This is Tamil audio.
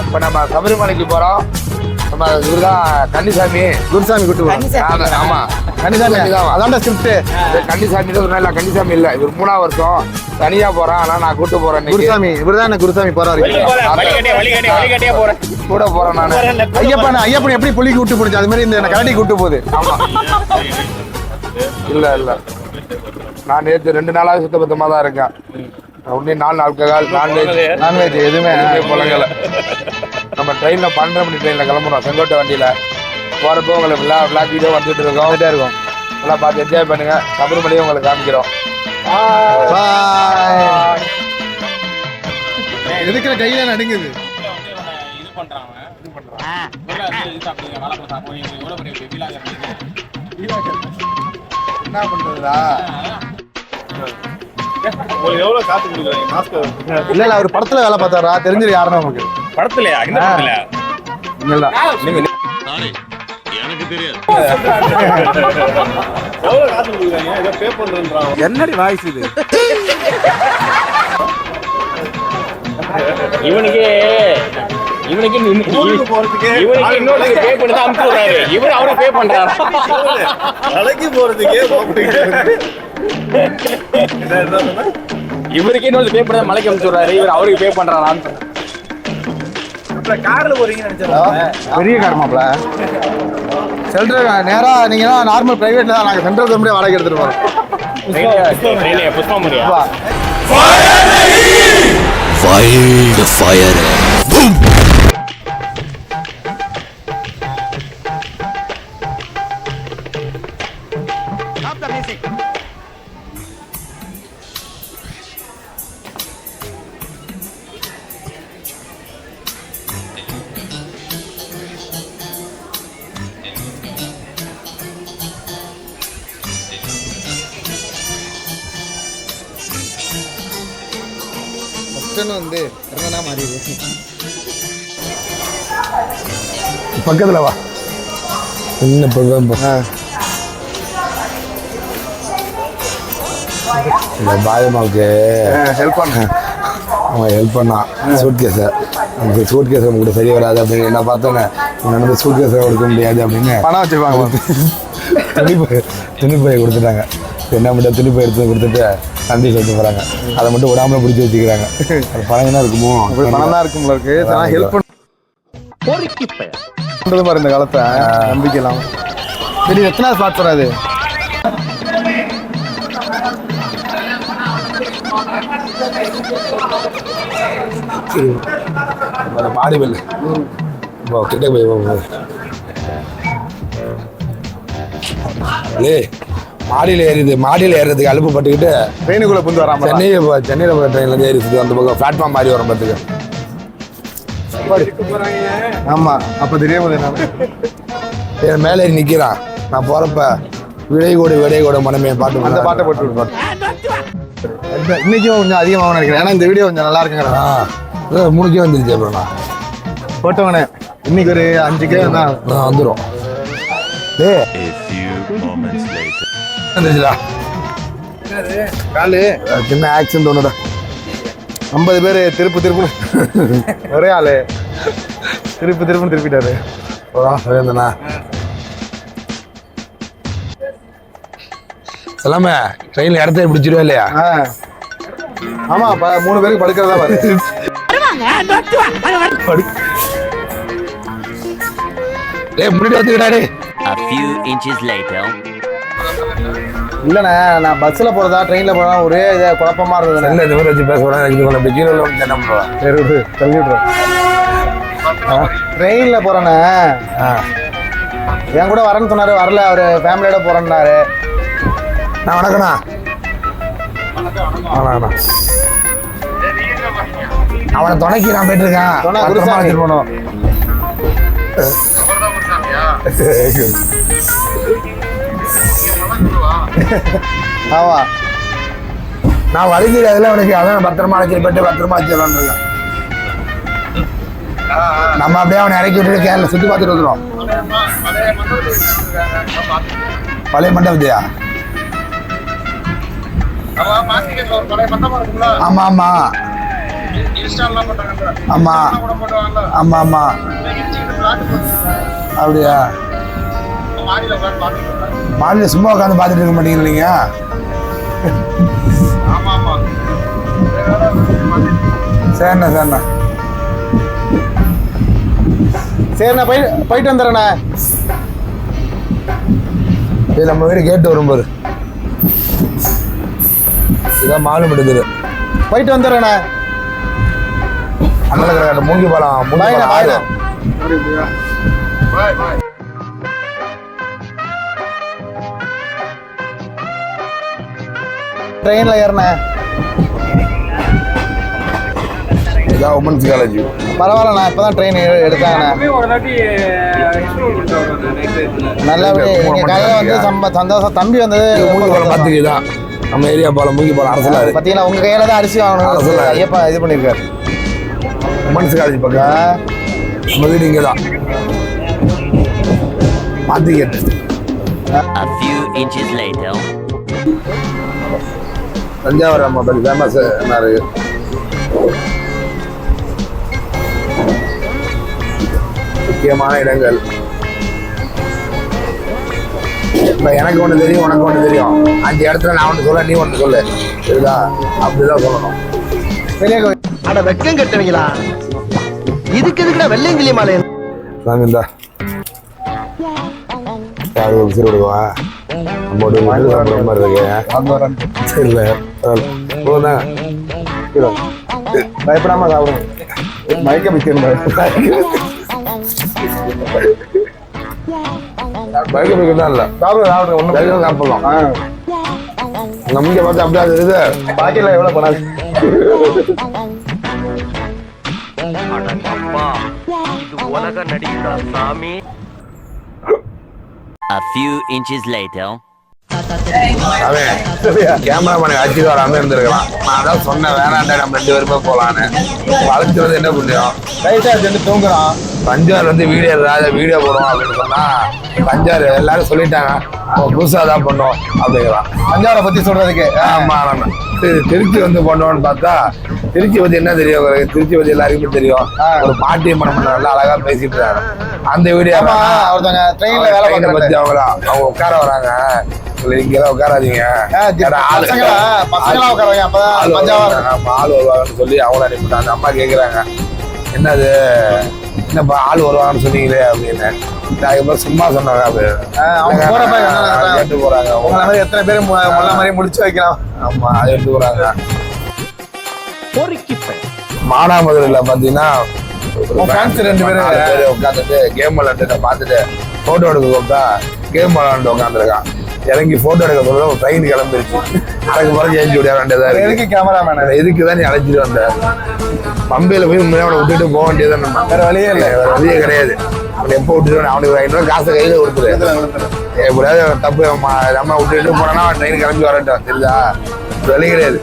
இப்ப நம்ம சபரிமலைக்கு போறோம். நம்ம இவருதான் கன்னிசாமி, குருசாமி கூட்டு போறோம். ஆமா, கன்னிசாமி தான். அதான் ஸ்கிரிப்ட். கன்னிசாமி தான் சொன்னா, கன்னிசாமி இல்ல, இவர் 3ஆவது வருஷம் தனியா போறான். ஆனா நான் கூட்டு போறேன். குருசாமி இவர்தான் குருசாமி போறாரு. கூட போறேன் நானு. ஐயப்பன் எப்படி புலிக்கு விட்டு போடுச்சு அது மாதிரி இந்த கரடி கூட்டு போகுது. ஆமா, இல்ல இல்ல, நான் நேற்று 2 நாளாவது சுத்தபத்தமா தான் இருக்கேன். ஒன்னே 4 ஆல்கஹால், நான்வெஜ் எதுவுமே போலங்கல. நம்ம ட்ரெயின்ல 12 மணி ட்ரெயின்ல கிளம்புறோம். செங்கோட்டை வண்டியில போறப்போ உங்களுக்கு விளாக் வீடியோ வந்துட்டு இருக்கோம். நல்லா பார்த்து என்ஜாய் பண்ணுங்க. சபரிமலையும் உங்களுக்கு காமிக்கிறோம். எதுக்குற கையில நடுங்குது. என்ன பண்றதா? இல்ல இல்ல, அவர் படத்துல வேலை பார்த்தாரா? தெரிஞ்சது யாருன்னா நமக்கு? படத்துலயா? எனக்கு தெரியாது. என்னடி வாய்ஸ் இது? இவனுக்கு இன்னொரு பே பண்ணி தான் அனுப்பிடுறாரு. இவரு அவரை பே பண்றாரு. அழகி போறதுக்கே இவருக்கு இன்னொரு பே பண்ணி மலைக்கு அனுப்பிச்சுடுறாரு. இவர் அவருக்கு பே பண்றாரான்னு. கார்ல போறீங்கன்னு பெரிய கார் மாப்ள. சென்ட்ரல் நேரா நீங்க நார்மல் பிரைவேட்ல தான். நாங்க சென்ட்ரல் கம்பெனி வாடகை எடுத்துட்டு போறோம். புஷ்பமுடியா fire boom. Stop the music. வந்து என்னன்னா மாறிடுது. பக்கத்துல வா. என்ன பாயமாவுக்கு ஹெல்ப் பண்ண அவன் ஹெல்ப் பண்ணான். சூட் கேஸை நமக்கு சூட் கேஸ் நமக்கு சரி வராது அப்படின்னு நான் பார்த்தேன்னு நம்ம சூட் கேஸை கொடுக்க முடியாது அப்படின்னு பணம் வச்சுருப்பாங்க. துணிப்பையை கொடுத்துட்டாங்க. என்ன மட்டும் துணிப்பை எடுத்து கொடுத்துட்டு நன்றி சொல்லிட்டு போகிறாங்க. அதை மட்டும் விடாமல் பிடிச்சி வச்சுக்கிறாங்க. அது பணம் என்ன இருக்குமோ? பணம் தான் இருக்கும்ல இருக்கு. ஹெல்ப் பண்ணுறது பாரு இந்த காலத்தை நம்பிக்கை இல்லாமல். சரி, எத்தனை ஸ்பாட் வராது? மாடி வெள்ள கிட்ட போய் மாடியில் ஏறிது. மாடியில் ஏறுறதுக்கு அலுப்பு பட்டுக்கிட்டு ட்ரெயினுக்குள்ளே புந்து வராம சென்னையில் போகிற ட்ரெயின்லேருந்து ஏறி சுற்றி அந்த பக்கம் பிளாட்ஃபார்ம் மாதிரி வரும் பார்த்துக்கு. ஆமாம், அப்போ தெரியாம என் மேலே ஏறி நிற்கிறான். நான் போகிறப்ப விடை கூட மனமே பாட்டு, அந்த பாட்டை போட்டு விடுப்பாரு. இன்னைக்கும் கொஞ்சம் அதிகமாக நினைக்கிறேன். ஏன்னா இந்த வீடியோ கொஞ்சம் நல்லா இருக்குங்கிறா. 3K வந்துருச்சு. அப்புறம் நான் போட்டவனே இன்னைக்கு ஒரு 5K தான் வந்துடும். காலு சின்ன ஆக்சிடென்ட் ஒன்றுடா. 50 பேர் திருப்பு ஒரே ஆளு திருப்பிட்டாரு. வேந்தண்ணா எல்லாமே ட்ரெயின்ல இடத்த பிடிச்சிருவா இல்லையா? ஆமா, 3 பேருக்கு படுக்கிறதா பாரு. முன்னாடி வந்துக்கிறாரு. இல்லண்ணே, நான் பஸ்ல போறதா ட்ரெயின்ல போறதா ஒரே இதே குழப்பமா இருந்தது. இல்லை, இந்த மாதிரி வச்சு பேசுறேன். அப்படி கீழே என்ன பண்ணுவோம்? தள்ளி விடுறோம். ட்ரெயின்ல போறேண்ணே. என் கூட வரேன்னு சொன்னாரு. வரல, அவரு ஃபேமிலியோட போறேன்னாரு. நான் வணக்கண்ணா. அவனை துணைக்கு நான் போயிட்டு இருக்கேன். போனோம். ஆமா, நான் வழி அதெல்லாம் உனக்கு அதான் பத்திரமா அழைச்சிட்டு போயிட்டு பத்திரமா வச்சிடலான் இருக்கேன். நம்ம அப்படியே அவனை இறக்கி விட்டுட்டு கேரளா சுற்றி பார்த்துட்டு வந்துடும். பழைய மண்டபத்தையா? ஆமா ஆமா ஆமா ஆமா ஆமா அப்படியா மாடியில் சும்மா உட்காந்து பார்த்துட்டு இருக்க மாட்டீங்க நீங்க சரிண்ணா சரிண்ணா சரிண்ணா போயிட்டு வந்துடுறேண்ணா. இது நம்ம வீடு கேட்டு வரும்போது இதான் மாலும் எடுக்குது. போயிட்டு வந்துடுறேண்ணா. அண்ணன் மூங்கி பழம் ஆயிரம் ட்ரெயின்ல ஏறினேன். இதான் உமன்ஸ் காலேஜ். பரவாயில்லண்ணா, இப்பதான் ட்ரெயின் எடுத்தாங்கண்ணா. நல்லபடியா காலையில் வந்து சந்தோஷம். தம்பி வந்தது மூங்கி பழம் பார்த்துக்குதான் நம்ம ஏரியா போல மூங்கி பழம் அரசலாரு பார்த்தீங்கன்னா உங்க கையில தான் அரிசி வாங்கணும். ஐயப்பா இது பண்ணியிருக்காரு. உமன்ஸ் காலேஜ் பக்கம் நம்ம வீடு இங்கே தான் பார்த்துக்கிட்டு. A few inches later. Thanjavur நம்ம பற்றி ஃபேமஸ் என்ன இருக்கு. முக்கியமான இடங்கள். இப்போ எனக்கு ஒன்று தெரியும், உனக்கு ஒன்று தெரியும். 5 இடத்துல நான் ஒன்று சொல்ல, நீ ஒன்று சொல்லு. சரிதா? அப்படிதான் சொல்லணும். பெரிய கோயில். அட வெக்கம் கட்டுவீங்களா? இதுக்கு எதுக்குடா வெள்ளையங்கிலி மாலை? நாங்கள் இந்த யாரு விசிறு விடுவா நம்ம ஒரு மாதிரி சாப்பிட்ற மாதிரி இருக்கு. இல்லை போதும் பயப்படாம சாப்பிடுங்க. மயக்க பிடிச்சிருந்தாரு. பைக்கு பைக்கு தான் இல்லை சாப்பிடுங்க ஒன்றும் சாப்பிடலாம். நம்பிக்கை பார்த்து அப்படியே அது இது பாக்கெட்ல எவ்வளோ பண்ணாது. இது உலக நடிகா சாமி. A few inches later. அவன் கேமராமேன் அடிச்சுட்டு வராம இருந்திருக்கலாம். நான் தான் சொன்னேன் வேணாண்டா நம்ம 2 பேருமே போகலான்னு. அழைச்சிட்டு வந்து என்ன புண்ணியம். ரைட்டா சென்று தூங்குறான். தஞ்சாவூர் வந்து வீடியோ போடுவோம் அப்படின்னு சொன்னா தஞ்சாவூர் எல்லாரும் சொல்லிட்டாங்க புதுசாக தான் பண்ணோம் அப்படிங்கிறான். தஞ்சாவூரை பத்தி சொல்றதுக்கு. ஆமா நம்ம திருச்சி வந்து பண்ணோம்னு பார்த்தா திருச்சி பத்தி என்ன தெரியும் உங்களுக்கு? திருச்சி பத்தி எல்லாருக்குமே தெரியும். ஒரு பாட்டி மனம் நல்லா அழகா பேசிட்டு இருக்காங்க. அந்த வீடியோ ஒருத்தவங்க ட்ரெயின்ல வேலை பத்தி பார்க்கறது. அவங்க உட்கார வராங்க. இங்கெல்லாம் உட்காராதீங்க பசங்களா உட்காருவாங்க. அப்பதான் தஞ்சாவூர் ஆள் வருவாங்கன்னு சொல்லி அவங்கள அனுப்பிட்டாங்க. அம்மா கேட்குறாங்க என்னது என்னப்பா ஆள் வருவாங்கன்னு சொன்னீங்களே அப்படின்னு. அதுக்கப்புறம் சும்மா சொன்னாங்க. அவங்க போறப்ப கேட்டு போறாங்க. உங்களை மாதிரி எத்தனை பேர் முள்ள மாதிரி முடிச்சு வைக்கலாம். ஆமா அது எடுத்து போறாங்க. மானாமதுரையில் பார்த்தீங்கன்னா 2 பேர் உட்காந்துட்டு கேம் விளையாண்டு பார்த்துட்டு போட்டோ எடுக்க கூப்பிட்டா கேம் விளையாண்டு உட்காந்துருக்கான். இறங்கி போட்டோ எடுக்க சொல்ல ட்ரெயின் கிளம்பிருச்சு. அதுக்கு பிறகு சேஞ்ச் விட வேண்டியதா எதுக்கு கேமராமேன்? எதுக்கு தான் நீ அழைச்சிட்டு வந்த? பம்பையில போய் உண்மையோட விட்டுட்டு போக வேண்டியதான். நம்ம வேற வழியே இல்லை. வேற வழியே கிடையாது. அவன் எப்போ விட்டுட்டு அவனுக்கு 500 காசை கையில கொடுத்துரு. எப்படியாவது தப்பு நம்ம விட்டுட்டு போனோம்னா ட்ரெயின் கிளம்பி வரட்டும். தெரியுதா? வழி கிடையாது.